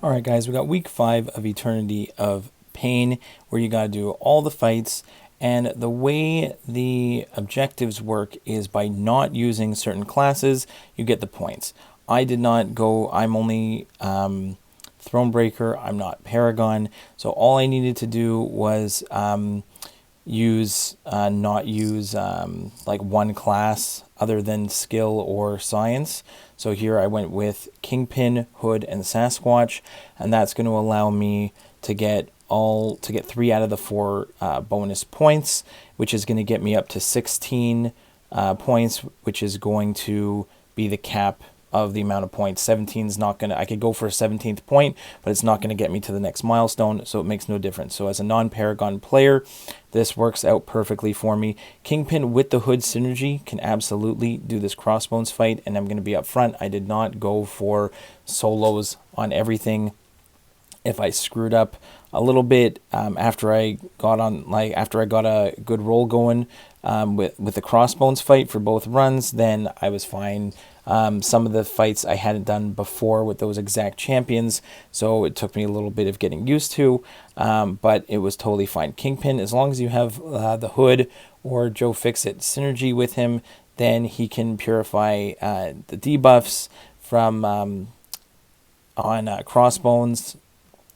Alright guys, we got week 5 of Eternity of Pain, where you gotta do all the fights, and the way the objectives work is by not using certain classes, you get the points. I did not go, I'm only Thronebreaker, I'm not Paragon, so all I needed to do was not use like one class other than skill or science. So here I went with Kingpin, Hood, and Sasquatch, and that's going to allow me to get 3 out of the 4 bonus points, which is going to get me up to 16 points, which is going to be the cap of the amount of points. 17 is not going to, I could go for a 17th point, but it's not going to get me to the next milestone, so it makes no difference. So as a non-Paragon player, this works out perfectly for me. Kingpin with the Hood synergy can absolutely do this Crossbones fight, and I'm going to be up front. I did not go for solos on everything. If I screwed up a little bit after I got a good roll going with the Crossbones fight for both runs, then I was fine. Some of the fights I hadn't done before with those exact champions, so it took me a little bit of getting used to, but it was totally fine. Kingpin, as long as you have the Hood or Joe Fixit synergy with him, then he can purify the debuffs from on Crossbones,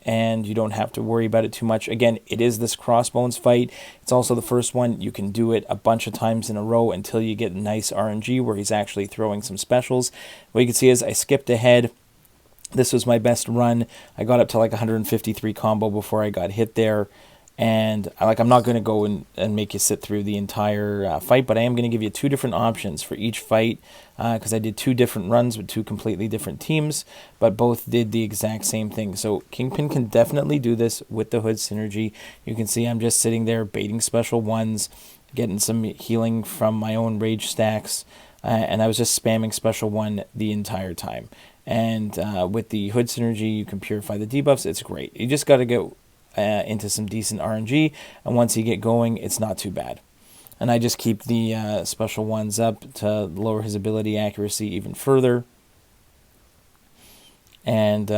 and you don't have to worry about it too much. Again, it is this Crossbones fight. It's also the first one. You can do it a bunch of times in a row until you get nice RNG where he's actually throwing some specials. What you can see is I skipped ahead. This was my best run. I got up to like 153 combo before I got hit there. And I'm not going to go and make you sit through the entire fight, but I am going to give you 2 different options for each fight, because I did 2 different runs with 2 completely different teams, but both did the exact same thing. So Kingpin can definitely do this with the Hood synergy. You can see I'm just sitting there baiting special ones, getting some healing from my own rage stacks, and I was just spamming special one the entire time. And with the Hood synergy, you can purify the debuffs. It's great. You just got to go into some decent RNG, and once you get going, it's not too bad. And I just keep the special ones up to lower his ability accuracy even further, and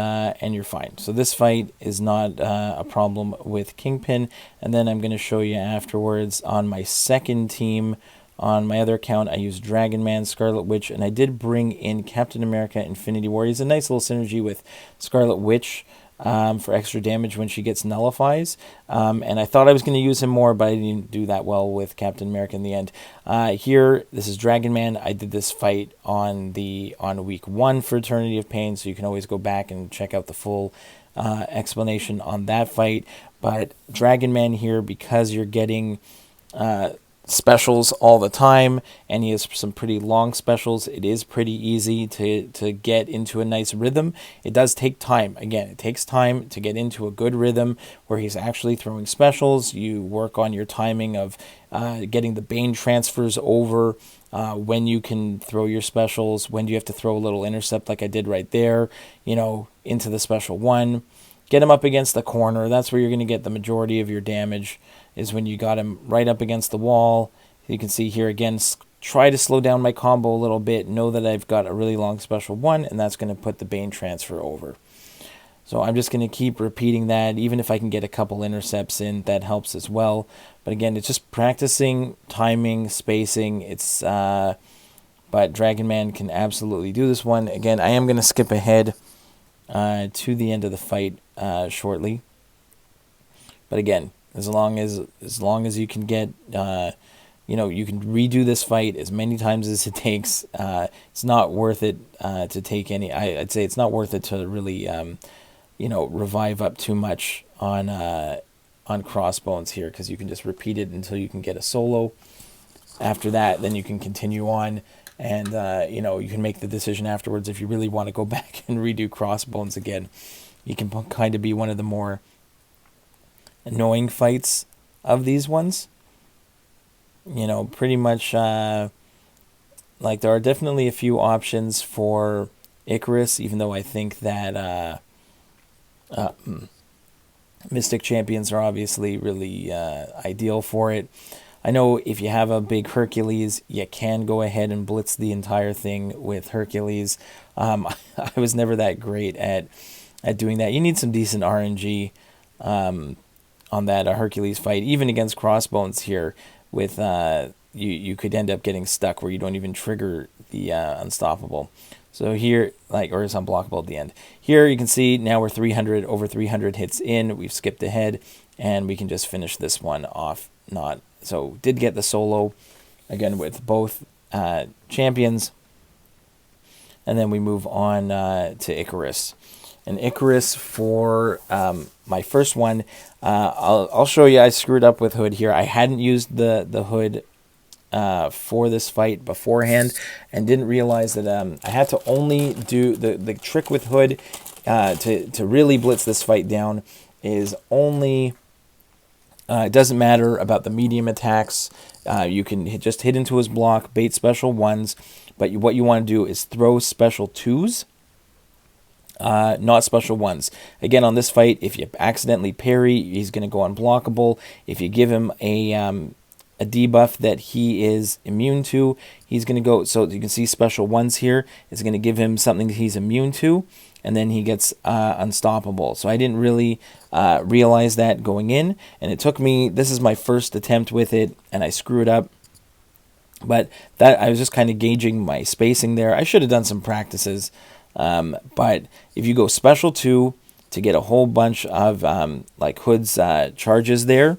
you're fine. So this fight is not a problem with Kingpin. And then I'm going to show you afterwards on my second team. On my other account, I used Dragon Man, Scarlet Witch, and I did bring in Captain America Infinity War. He's a nice little synergy with Scarlet Witch, for extra damage when she gets nullifies. And I thought I was going to use him more, but I didn't do that well with Captain America in the end. Here, this is Dragon Man. I did this fight on week 1 for Eternity of Pain, so you can always go back and check out the full explanation on that fight. But Dragon Man here, because you're getting specials all the time, and he has some pretty long specials, it is pretty easy to get into a nice rhythm. It does take time. Again, it takes time to get into a good rhythm where he's actually throwing specials. You work on your timing of getting the Bane transfers over, when you can throw your specials, when do you have to throw a little intercept like I did right there, into the special one. Get him up against the corner. That's where you're going to get the majority of your damage, is when you got him right up against the wall. You can see here again, try to slow down my combo a little bit. Know that I've got a really long special one, and that's going to put the Bane transfer over. So I'm just going to keep repeating that. Even if I can get a couple intercepts in, that helps as well. But again, it's just practicing timing, spacing. But Dragon Man can absolutely do this one. Again, I am going to skip ahead to the end of the fight shortly. But again, as long as you can get, you can redo this fight as many times as it takes. It's not worth it to take any. I'd say it's not worth it to really, revive up too much on Crossbones here, because you can just repeat it until you can get a solo. After that, then you can continue on. And, you can make the decision afterwards if you really want to go back and redo Crossbones again. You can kind of be one of the more annoying fights of these ones. Pretty much, there are definitely a few options for Icarus, even though I think that Mystic Champions are obviously really ideal for it. I know if you have a big Hercules, you can go ahead and blitz the entire thing with Hercules. I was never that great at at doing that. You need some decent RNG on that Hercules fight, even against Crossbones here. With you could end up getting stuck where you don't even trigger the unstoppable. So here, or it's unblockable at the end. Here you can see now we're over 300 hits in. We've skipped ahead, and we can just finish this one off. So did get the solo again with both champions, and then we move on to Icarus. And Icarus for my first one, I'll show you. I screwed up with Hood here. I hadn't used the Hood for this fight beforehand, and didn't realize that I had to only do the trick with Hood to really blitz this fight down is only. It doesn't matter about the medium attacks. You can just hit into his block, bait special ones, but what you want to do is throw special twos. Not special ones. Again, on this fight, if you accidentally parry, he's going to go unblockable. If you give him a debuff that he is immune to, he's going to go. So you can see special ones here. It's going to give him something he's immune to, and then he gets unstoppable. So I didn't really realize that going in, and it took me. This is my first attempt with it, and I screwed up. But that I was just kind of gauging my spacing there. I should have done some practices. But if you go special 2 to get a whole bunch of like Hood's charges there,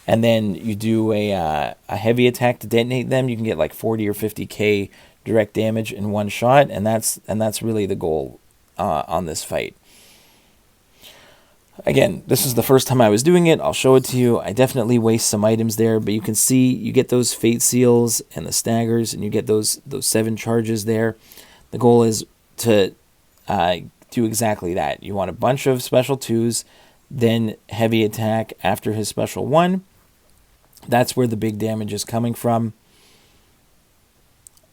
and then you do a heavy attack to detonate them, you can get like 40 or 50k direct damage in one shot, and that's really the goal on this fight. Again, this is the first time I was doing it. I'll show it to you. I definitely waste some items there, but you can see you get those fate seals and the staggers, and you get those 7 charges there. The goal is to do exactly that. You want a bunch of special 2s, then heavy attack after his special 1. That's where the big damage is coming from.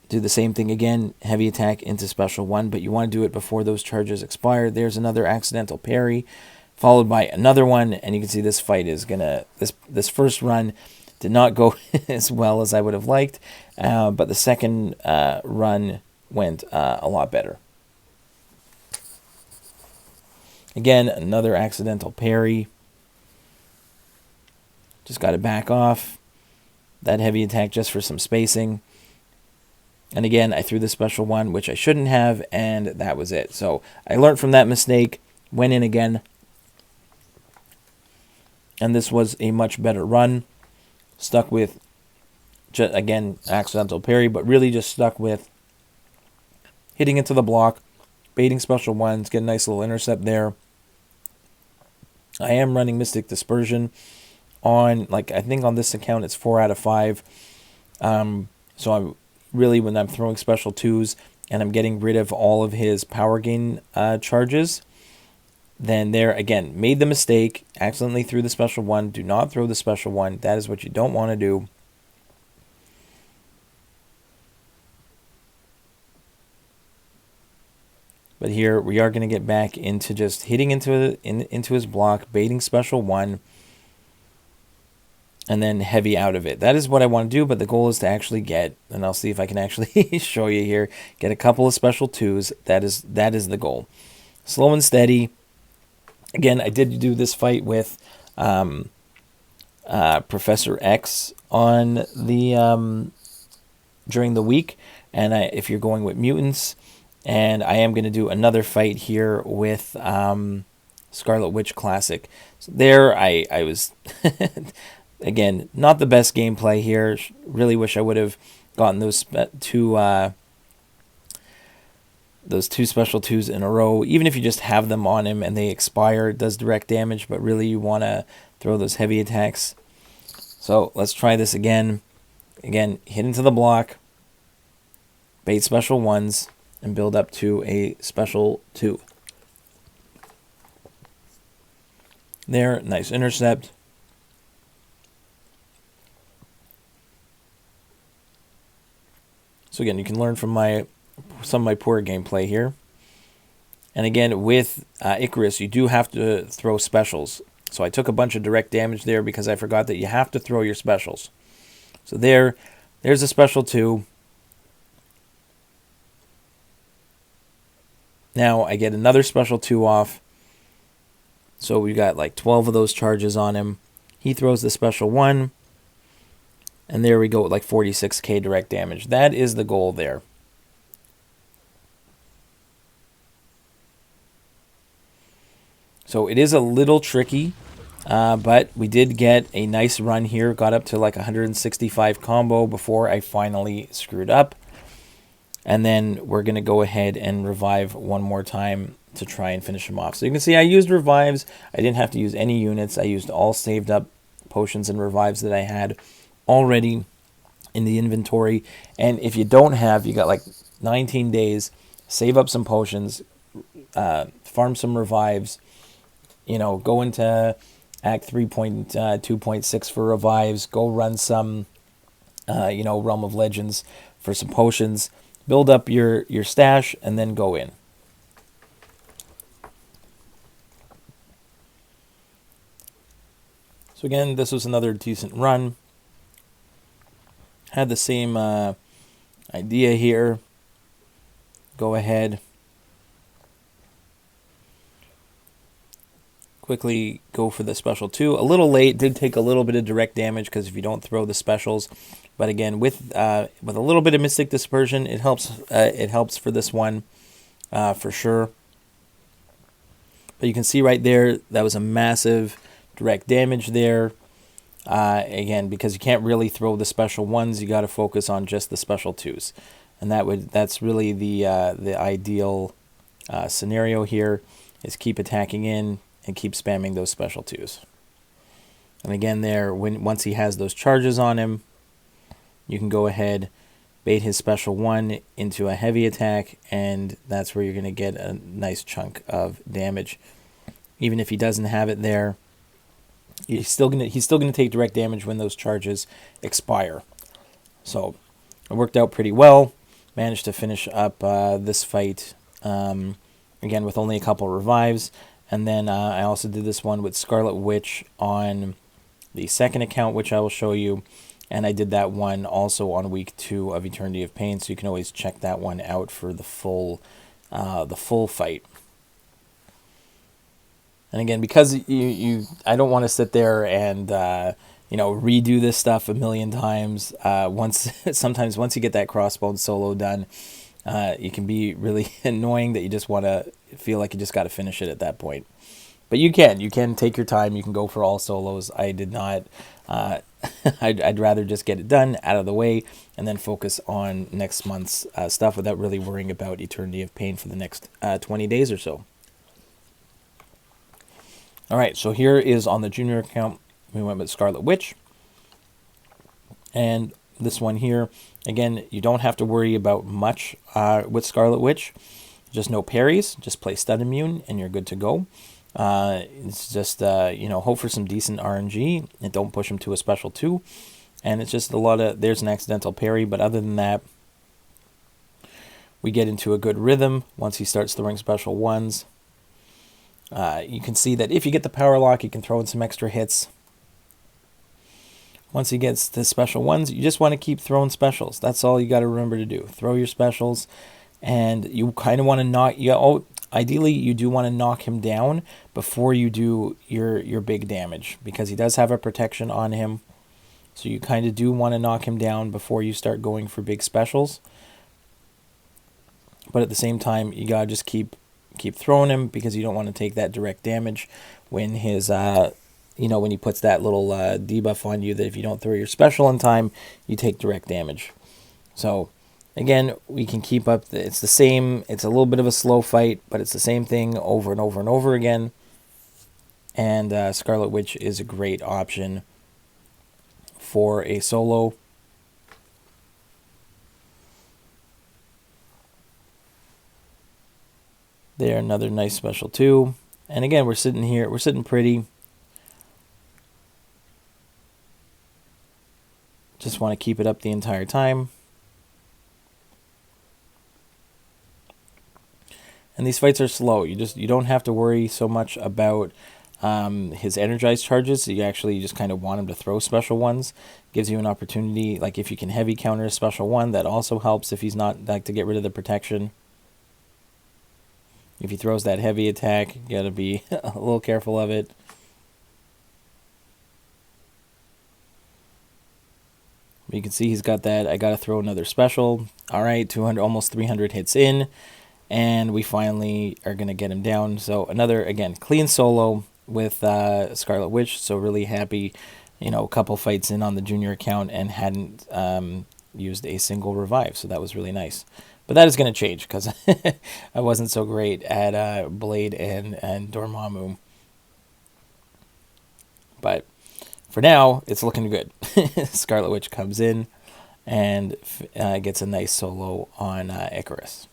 Do the same thing again, heavy attack into special 1, but you want to do it before those charges expire. There's another accidental parry, followed by another one, and you can see this fight is gonna, this first run did not go as well as I would have liked, but the second run went a lot better. Again, another accidental parry. Just got to back off. That heavy attack just for some spacing. And again, I threw the special 1, which I shouldn't have, and that was it. So I learned from that mistake, went in again. And this was a much better run. Stuck with, again, accidental parry, but really just stuck with hitting into the block, baiting special 1s, get a nice little intercept there. I am running Mystic Dispersion on, I think on this account it's 4 out of 5. So I'm really, when I'm throwing special 2s and I'm getting rid of all of his power gain charges, then there, again, made the mistake, accidentally threw the special 1. Do not throw the special 1. That is what you don't want to do. But here we are going to get back into just hitting into his block, baiting special 1, and then heavy out of it. That is what I want to do, but the goal is to actually get, and I'll see if I can actually show you here, get a couple of special 2s. That is the goal. Slow and steady. Again, I did do this fight with Professor X on the during the week, and if you're going with mutants. And I am going to do another fight here with Scarlet Witch Classic. So there, I was, again, not the best gameplay here. Really wish I would have gotten those two special 2s in a row. Even if you just have them on him and they expire, it does direct damage. But really, you want to throw those heavy attacks. So let's try this again. Again, hit into the block, bait special 1s, and build up to a special 2. There, nice intercept. So again, you can learn from some of my poor gameplay here. And again, with Icarus, you do have to throw specials. So I took a bunch of direct damage there because I forgot that you have to throw your specials. So there's a special 2. Now I get another special 2 off, So we got like 12 of those charges on him. He throws the special 1. And there we go, like 46k direct damage. That is the goal there. So it is a little tricky, but we did get a nice run here. Got up to like 165 combo before I finally screwed up. And then we're going to go ahead and revive one more time to try and finish him off. So you can see I used revives. I didn't have to use any units. I used all saved up potions and revives that I had already in the inventory. And if you don't have, you got like 19 days, save up some potions, farm some revives, you know, go into Act 3.2.6 for revives, go run some, you know, Realm of Legends for some potions, build up your stash, and then go in. So again, this was another decent run. Had the same idea here. Go ahead. Quickly go for the special 2. A little late, did take a little bit of direct damage because if you don't throw the specials. But again, with a little bit of Mystic Dispersion, it helps. It helps for this one, for sure. But you can see right there, that was a massive direct damage there. Again, because you can't really throw the special 1s, you got to focus on just the special 2s, and that's really the ideal scenario here. Is keep attacking in and keep spamming those special 2s. And again, there once he has those charges on him, you can go ahead, bait his special 1 into a heavy attack, and that's where you're going to get a nice chunk of damage. Even if he doesn't have it there, he's still gonna take direct damage when those charges expire. So it worked out pretty well. Managed to finish up this fight again with only a couple revives, and then I also did this one with Scarlet Witch on the second account, which I will show you. And I did that one also on week 2 of Eternity of Pain, so you can always check that one out for the full fight. And again, because I don't want to sit there and you know, redo this stuff a million times. Sometimes once you get that Crossbones solo done, it can be really annoying that you just want to feel like you just got to finish it at that point. But you can take your time. You can go for all solos. I did not. I'd rather just get it done, out of the way, and then focus on next month's stuff without really worrying about Eternity of Pain for the next 20 days or so. All right, so here is on the junior account. We went with Scarlet Witch. And this one here, again, you don't have to worry about much with Scarlet Witch. Just no parries. Just play stun immune, and you're good to go. It's just, you know, hope for some decent RNG and don't push him to a special 2. And it's just a lot of, there's an accidental parry, but other than that, we get into a good rhythm once he starts throwing special 1s. You can see that if you get the power lock, you can throw in some extra hits. Once he gets the special 1s, you just want to keep throwing specials. That's all you got to remember to do. Throw your specials, and you kind of want to knock, ideally, you do want to knock him down before you do your big damage, because he does have a protection on him. So you kind of do want to knock him down before you start going for big specials. But at the same time, you got to just keep throwing him, because you don't want to take that direct damage when his, when he puts that little debuff on you that if you don't throw your special in time, you take direct damage. So again, we can keep up. It's the same. It's a little bit of a slow fight, but it's the same thing over and over and over again. And Scarlet Witch is a great option for a solo. There, another nice special 2. And again, we're sitting here. We're sitting pretty. Just want to keep it up the entire time. And these fights are slow. You don't have to worry so much about his energized charges. You actually just kind of want him to throw special 1s. Gives you an opportunity, like if you can heavy counter a special 1, that also helps if he's not, like, to get rid of the protection. If he throws that heavy attack, you got to be a little careful of it. You can see he's got that. I got to throw another special. All right, 200, almost 300 hits in. And we finally are going to get him down. So another, again, clean solo with Scarlet Witch. So really happy, you know, a couple fights in on the junior account and hadn't used a single revive. So that was really nice. But that is going to change because I wasn't so great at Blade and Dormammu. But for now, it's looking good. Scarlet Witch comes in and gets a nice solo on Icarus.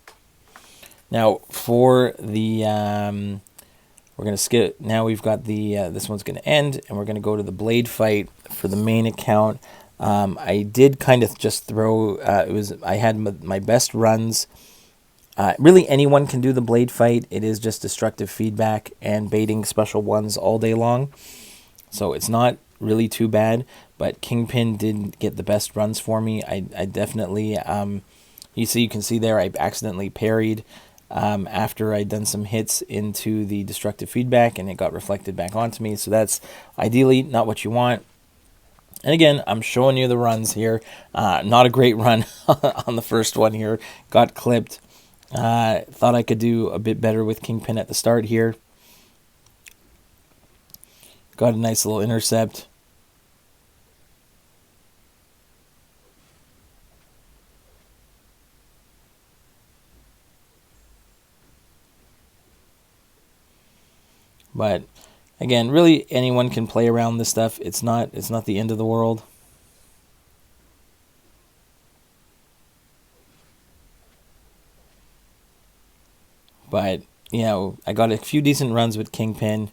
Now, for the, we're going to skip, now we've got the, this one's going to end, and we're going to go to the Blade fight for the main account. I did kind of just throw, I had my best runs. Really, anyone can do the Blade fight. It is just destructive feedback and baiting special ones all day long. So it's not really too bad, but Kingpin did get the best runs for me. I definitely, you can see there, I accidentally parried after I'd done some hits into the destructive feedback, and it got reflected back onto me. So that's ideally not what you want. And again, I'm showing you the runs here. Not a great run on the first one here. Got clipped. Thought I could do a bit better with Kingpin at the start here. Got a nice little intercept. But again, really anyone can play around this stuff. It's not the end of the world. But, you know, I got a few decent runs with Kingpin.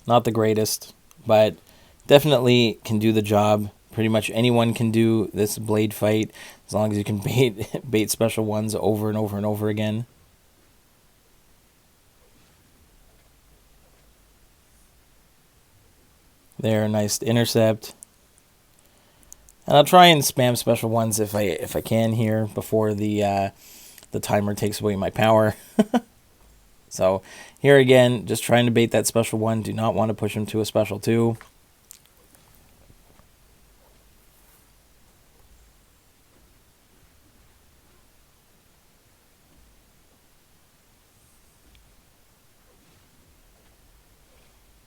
Not the greatest, but definitely can do the job. Pretty much anyone can do this Blade fight as long as you can bait special ones over and over and over again. There, nice intercept. And I'll try and spam special ones if I can here before the timer takes away my power. So here again, just trying to bait that special one. Do not want to push him to a special 2.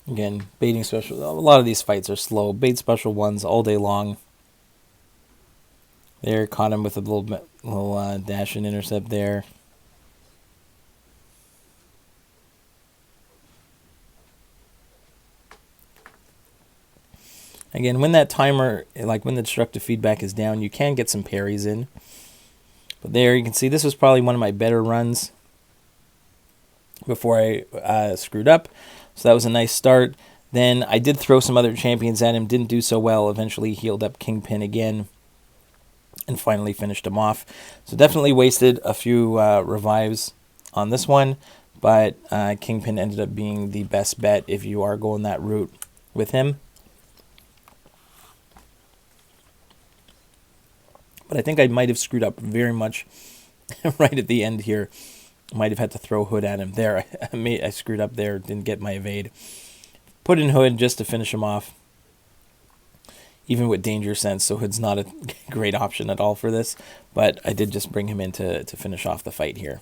Again, baiting special. A lot of these fights are slow. Bait special ones all day long. There, caught him with a little dash and intercept there. Again, when that timer, like when the destructive feedback is down, you can get some parries in. But there, you can see this was probably one of my better runs before I screwed up. So that was a nice start. Then I did throw some other champions at him. Didn't do so well. Eventually healed up Kingpin again. And finally finished him off. So definitely wasted a few revives on this one. But Kingpin ended up being the best bet if you are going that route with him. But I think I might have screwed up very much right at the end here. Might have had to throw Hood at him. There, I screwed up there. Didn't get my evade. Put in Hood just to finish him off. Even with Danger Sense, so Hood's not a great option at all for this. But I did just bring him in to finish off the fight here.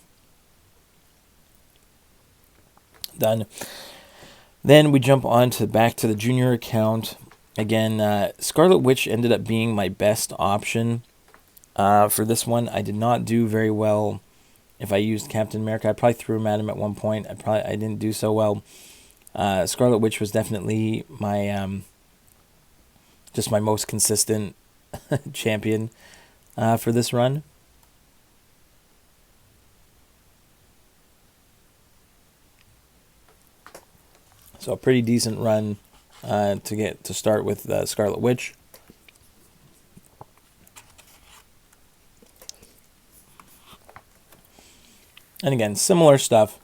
Done. Then we jump on to back to the junior account. Again, Scarlet Witch ended up being my best option for this one. I did not do very well. If I used Captain America, I probably threw him at him at one point. I didn't do so well. Scarlet Witch was definitely my just my most consistent champion for this run. So a pretty decent run to start with Scarlet Witch. And again, similar stuff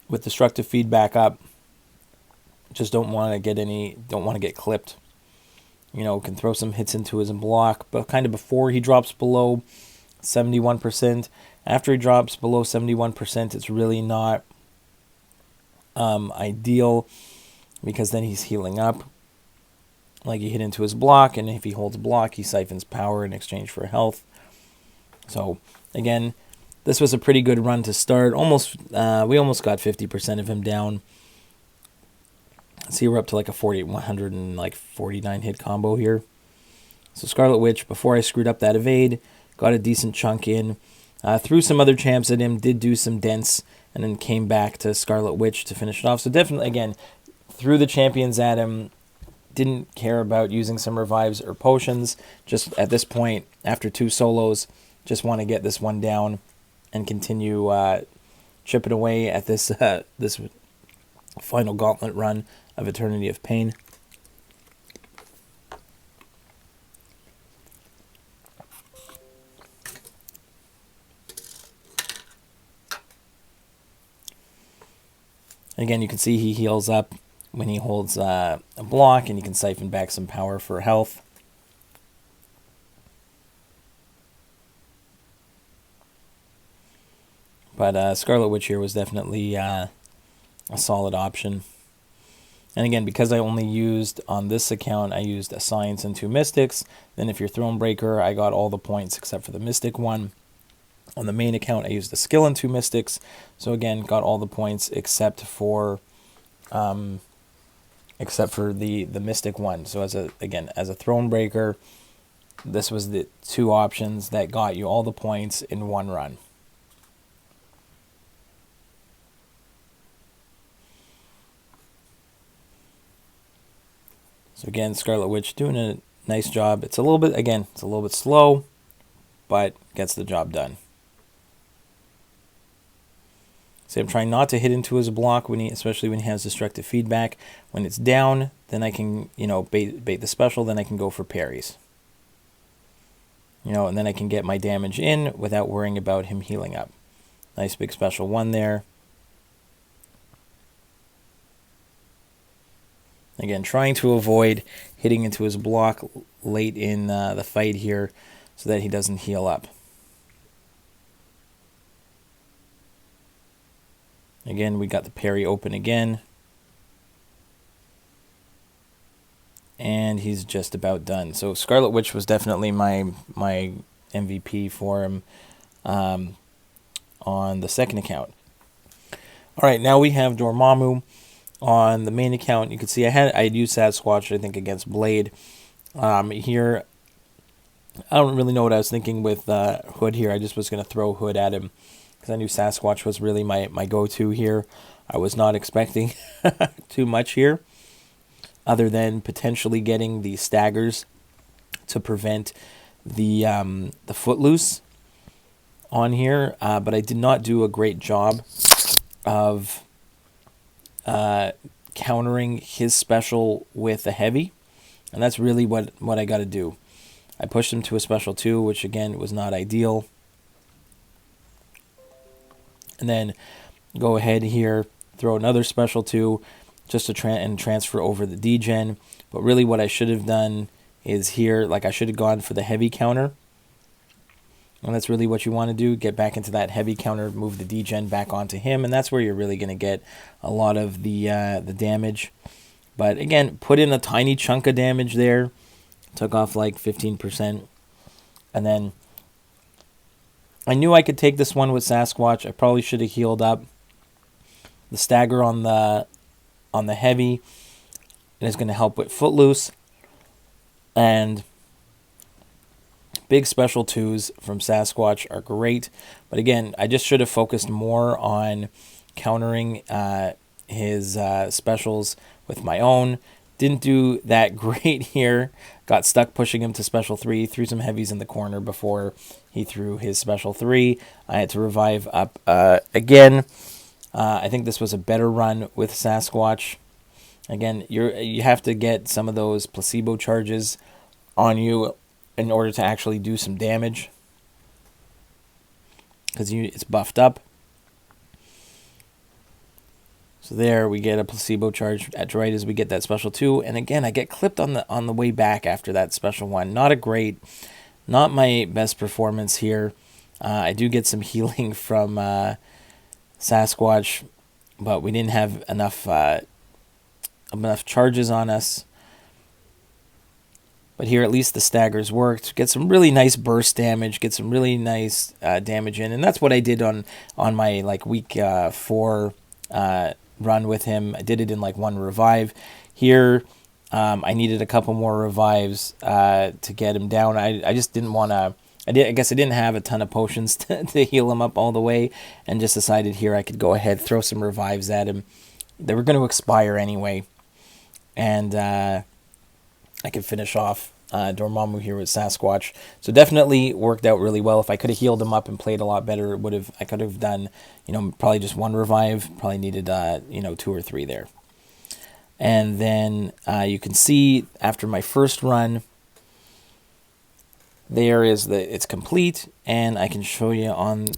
with destructive feedback up. Just don't want to get clipped. You know, can throw some hits into his block, but kind of before he drops below, 71%. After he drops below 71%, it's really not ideal, because then he's healing up. Like, you hit into his block, and if he holds block, he siphons power in exchange for health. So, again, this was a pretty good run to start. We almost got 50% of him down. See, we're up to like a 149 hit combo here. So Scarlet Witch, before I screwed up that evade, got a decent chunk in. Threw some other champs at him, did do some dents, and then came back to Scarlet Witch to finish it off. So definitely, again, threw the champions at him. Didn't care about using some revives or potions. Just at this point, after 2 solos, just want to get this one down and continue chipping away at this this final gauntlet run of Eternity of Pain. Again, you can see he heals up when he holds a block, and you can siphon back some power for health. But Scarlet Witch here was definitely a solid option. And again, because I only used, on this account, I used a Science and 2 Mystics. Then if you're Thronebreaker, I got all the points except for the Mystic one. On the main account, I used a Skill and 2 Mystics. So again, got all the points except for the Mystic one. So as a Thronebreaker, this was the 2 options that got you all the points in one run. So again, Scarlet Witch doing a nice job. It's a little bit slow, but gets the job done. So I'm trying not to hit into his block, especially when he has destructive feedback. When it's down, then I can, bait the special, then I can go for parries. And then I can get my damage in without worrying about him healing up. Nice big special one there. Again, trying to avoid hitting into his block late in the fight here so that he doesn't heal up. Again, we got the parry open again. And he's just about done. So Scarlet Witch was definitely my MVP for him on the second account. All right, now we have Dormammu. On the main account, you can see I had used Sasquatch, I think, against Blade. Here, I don't really know what I was thinking with Hood here. I just was going to throw Hood at him because I knew Sasquatch was really my go-to here. I was not expecting too much here, other than potentially getting the staggers to prevent the footloose on here. But I did not do a great job of countering his special with a heavy, and that's really what I got to do. I pushed him to a special 2, which again was not ideal, and then go ahead here, throw another special 2 just to transfer over the degen. But really what I should have done is here, like, I should have gone for the heavy counter. And that's really what you want to do. Get back into that heavy counter, move the degen back onto him, and that's where you're really going to get a lot of the damage. But again, put in a tiny chunk of damage there. Took off like 15%. And then I knew I could take this one with Sasquatch. I probably should have healed up. The stagger on the heavy is going to help with Footloose. And big special 2s from Sasquatch are great. But again, I just should have focused more on countering his specials with my own. Didn't do that great here. Got stuck pushing him to special 3. Threw some heavies in the corner before he threw his special 3. I had to revive up again. I think this was a better run with Sasquatch. Again, you have to get some of those placebo charges on you in order to actually do some damage, because it's buffed up. So there we get a placebo charge at right as we get that special 2, and again I get clipped on the way back after that special 1. Not my best performance here. I do get some healing from Sasquatch, but we didn't have enough charges on us. But here at least the staggers worked. Get some really nice burst damage. Get some really nice damage in, and that's what I did on my like week 4 run with him. I did it in like 1 revive. Here I needed a couple more revives to get him down. I just didn't want to. I guess I didn't have a ton of potions to heal him up all the way, and just decided here I could go ahead, throw some revives at him. They were going to expire anyway, and I could finish off Dormammu here with Sasquatch. So definitely worked out really well. If I could have healed him up and played a lot better, I could have done, probably just 1 revive. Probably needed, 2 or 3 there. And then you can see after my first run, it's complete, and I can show you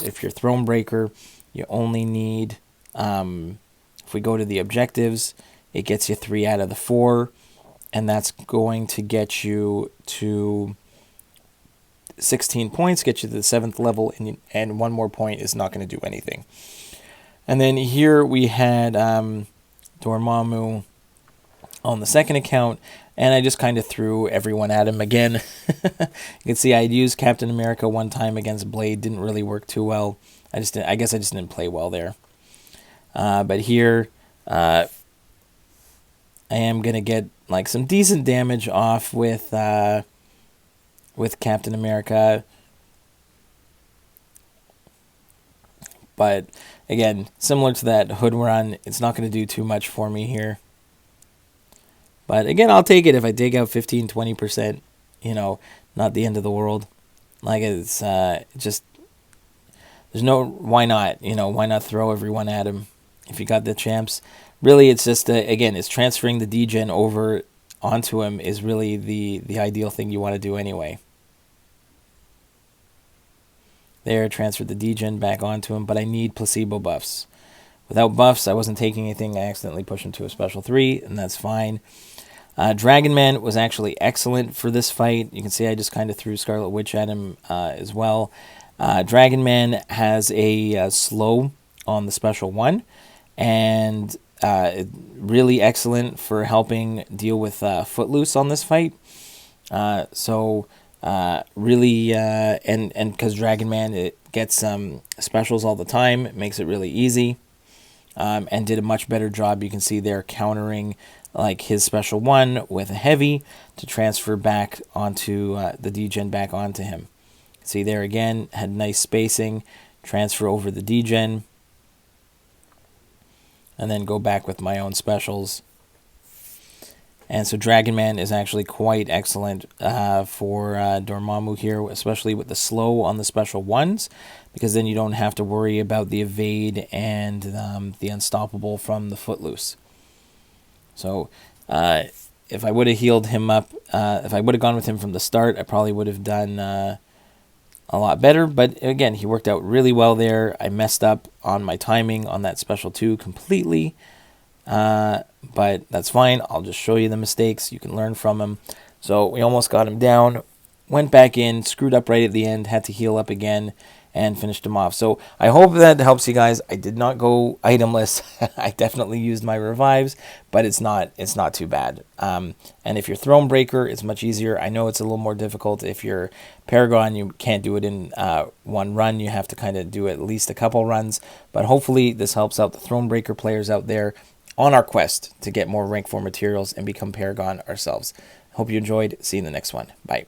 if you're Thronebreaker, you only need, if we go to the objectives, it gets you 3 out of the 4. And that's going to get you to 16 points, get you to the 7th level, and 1 more point is not going to do anything. And then here we had Dormammu on the second account, and I just kind of threw everyone at him again. You can see I'd used Captain America 1 time against Blade, didn't really work too well. I guess I just didn't play well there. But here, I am going to get like some decent damage off with Captain America. But again, similar to that Hood run, it's not going to do too much for me here. But again, I'll take it if I dig out 15-20%, not the end of the world. Like it's just, there's no, why not? Why not throw everyone at him if you got the champs? Really, it's just, again, it's transferring the degen over onto him is really the ideal thing you want to do anyway. There, transferred the degen back onto him, but I need placebo buffs. Without buffs, I wasn't taking anything. I accidentally pushed him to a special 3, and that's fine. Dragon Man was actually excellent for this fight. You can see I just kind of threw Scarlet Witch at him as well. Dragon Man has a slow on the special 1, and really excellent for helping deal with Footloose on this fight. Really, and because Dragon Man, it gets specials all the time, it makes it really easy, and did a much better job. You can see there countering like his special 1 with a heavy to transfer back onto the degen back onto him. See there again, had nice spacing, transfer over the degen, and then go back with my own specials. And so Dragon Man is actually quite excellent for Dormammu here, especially with the slow on the special 1s, because then you don't have to worry about the evade and the unstoppable from the Footloose. So if I would have healed him up, if I would have gone with him from the start, I probably would have done a lot better. But again, he worked out really well there. I messed up on my timing on that special 2 completely. But that's fine. I'll just show you the mistakes. You can learn from them. So we almost got him down. Went back in, screwed up right at the end, had to heal up again, and finished him off. So I hope that helps you guys. I did not go itemless. I definitely used my revives, but it's not too bad. And if you're Thronebreaker, it's much easier. I know it's a little more difficult. If you're Paragon, you can't do it in 1 run. You have to kind of do at least a couple runs. But hopefully this helps out the Thronebreaker players out there on our quest to get more rank 4 materials and become Paragon ourselves. Hope you enjoyed. See you in the next one. Bye.